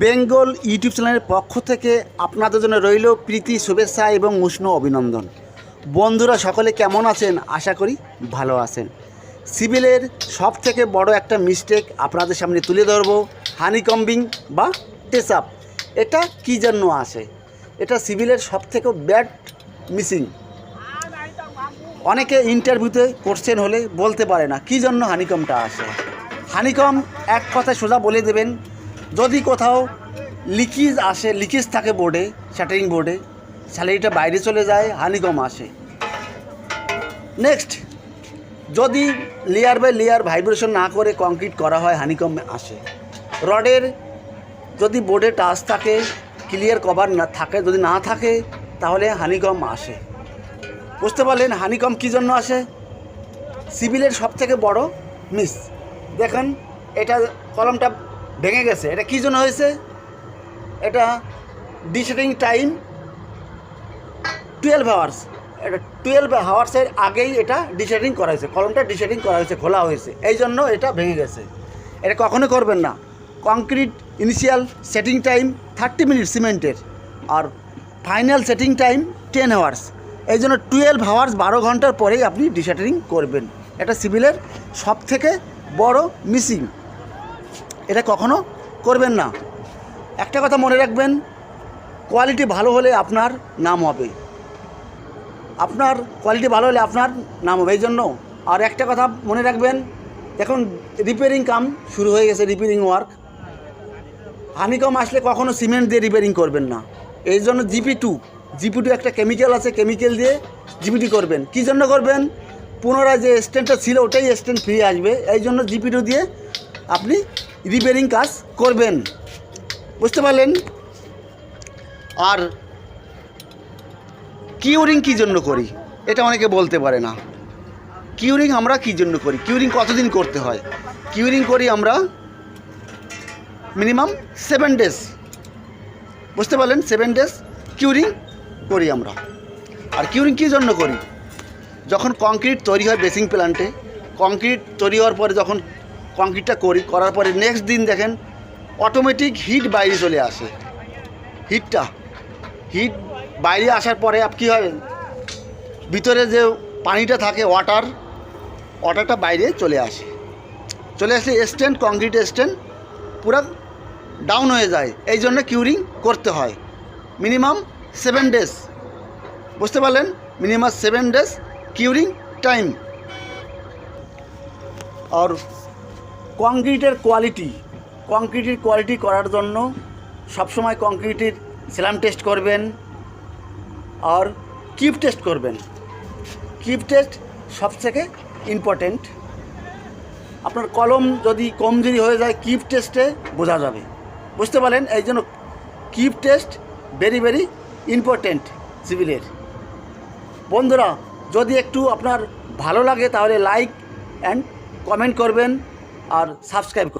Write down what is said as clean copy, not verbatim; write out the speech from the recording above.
Bengal YouTube চ্যানেলের পক্ষ থেকে আপনাদের জন্য রইল প্রীতি শুভেচ্ছা এবং উষ্ণ অভিনন্দন। বন্ধুরা সকলে কেমন আছেন? আশা করি ভালো আছেন। সিভিলের সব থেকে বড় একটা মিস্টেক আপনাদের সামনে তুলে ধরবো, হানিকম্বিং বা টেসআপ। এটা কী জন্য আসে? এটা সিভিলের সব থেকে ব্যাড মিসিং। অনেকে ইন্টারভিউতে কোশ্চেন হলে বলতে পারে না কী জন্য হানিকমটা আসে। হানিকম এক কথায় সোজা বলে দেবেন, যদি কোথাও লিকেজ আসে, লিকেজ থাকে বোর্ডে, শাটারিং বোর্ডে, স্যালারিটা বাইরে চলে যায়, হানিকম আসে। নেক্সট, যদি লেয়ার বাই লেয়ার ভাইব্রেশন না করে কংক্রিট করা হয়, হানিকম আসে। রডের যদি বোর্ডে টাচ থাকে, ক্লিয়ার কভার না থাকে, যদি না থাকে তাহলে হানিকম আসে। বুঝতে পারলেন হানিকম কী জন্য আসে? সিভিলের সব থেকে বড় মিস। দেখেন এটা কলমটা ভেঙে গেছে, এটা কী জন্য হয়েছে? এটা ডিশেটিং টাইম 12 আওয়ার্স। এটা 12 আওয়ার্সের আগেই এটা ডিশেটিং করা হয়েছে, কলমটা ডিশেটিং করা হয়েছে, খোলা হয়েছে, এই জন্য এটা ভেঙে গেছে। এটা কখনো করবেন না। Concrete initial setting time 30 minute সিমেন্টের, আর ফাইনাল সেটিং টাইম 10 আওয়ার্স। এই জন্য 12 আওয়ার্স, 12 ঘন্টার পরেই আপনি ডিশেটারিং করবেন। এটা সিভিলের সব থেকে বড় মিসিং, এটা কখনো করবেন না। একটা কথা মনে রাখবেন, কোয়ালিটি ভালো হলে আপনার নাম হবে, আপনার কোয়ালিটি ভালো হলে আপনার নাম হবে, এই জন্য। আর একটা কথা মনে রাখবেন, এখন রিপেয়ারিং কাম শুরু হয়ে গেছে, রিপেয়ারিং ওয়ার্ক। হানিকম আসলে কখনো সিমেন্ট দিয়ে রিপেয়ারিং করবেন না। এই জন্য জিপি2 একটা কেমিক্যাল আছে, কেমিক্যাল দিয়ে জিপি2 করবেন। কী জন্য করবেন? পুনরায় যে স্ট্যান্ডটা ছিল ওটাই স্ট্যান্ড ফিরে আসবে, এই জন্য জিপি2 দিয়ে আপনি রিপেয়ারিং কাজ করবেন। বুঝতে পারলেন? আর কিউরিং কী জন্য করি, এটা অনেকে বলতে পারে না। কিউরিং আমরা কী জন্য করি? কিউরিং কতদিন করতে হয়? কিউরিং করি আমরা মিনিমাম 7 ডেজ। বুঝতে পারলেন? 7 ডেজ কিউরিং করি আমরা। আর কিউরিং কী জন্য করি? যখন কংক্রিট তৈরি হয় বেসিং প্ল্যান্টে, কংক্রিট তৈরি হওয়ার পরে যখন কংক্রিটটা করার পরে নেক্সট দিন দেখেন অটোমেটিক হিট বাইরে চলে আসে। হিট বাইরে আসার পরে কী হয়, ভিতরে যে পানিটা থাকে, ওয়াটারটা বাইরে চলে আসে। স্ট্যান্ড, কংক্রিট স্ট্যান্ড পুরো ডাউন হয়ে যায়। এই জন্য কিউরিং করতে হয় মিনিমাম 7 ডেজ। বুঝতে পারলেন? Minimum 7 days curing time. আর কংক্রিটের কোয়ালিটি করার জন্য সবসময় কংক্রিটের স্ল্যাম টেস্ট করবেন, আর কিপ টেস্ট করবেন। কিপ টেস্ট সবথেকে ইম্পর্টেন্ট। আপনার কলম যদি কমজোরি হয়ে যায়, কিপ টেস্টে বোঝা যাবে। বুঝতে পারলেন? এই জন্য cube test very very important সিভিলের। বন্ধুরা, যদি একটু আপনার ভালো লাগে তাহলে লাইক অ্যান্ড কমেন্ট করবেন আর সাবস্ক্রাইব করবেন।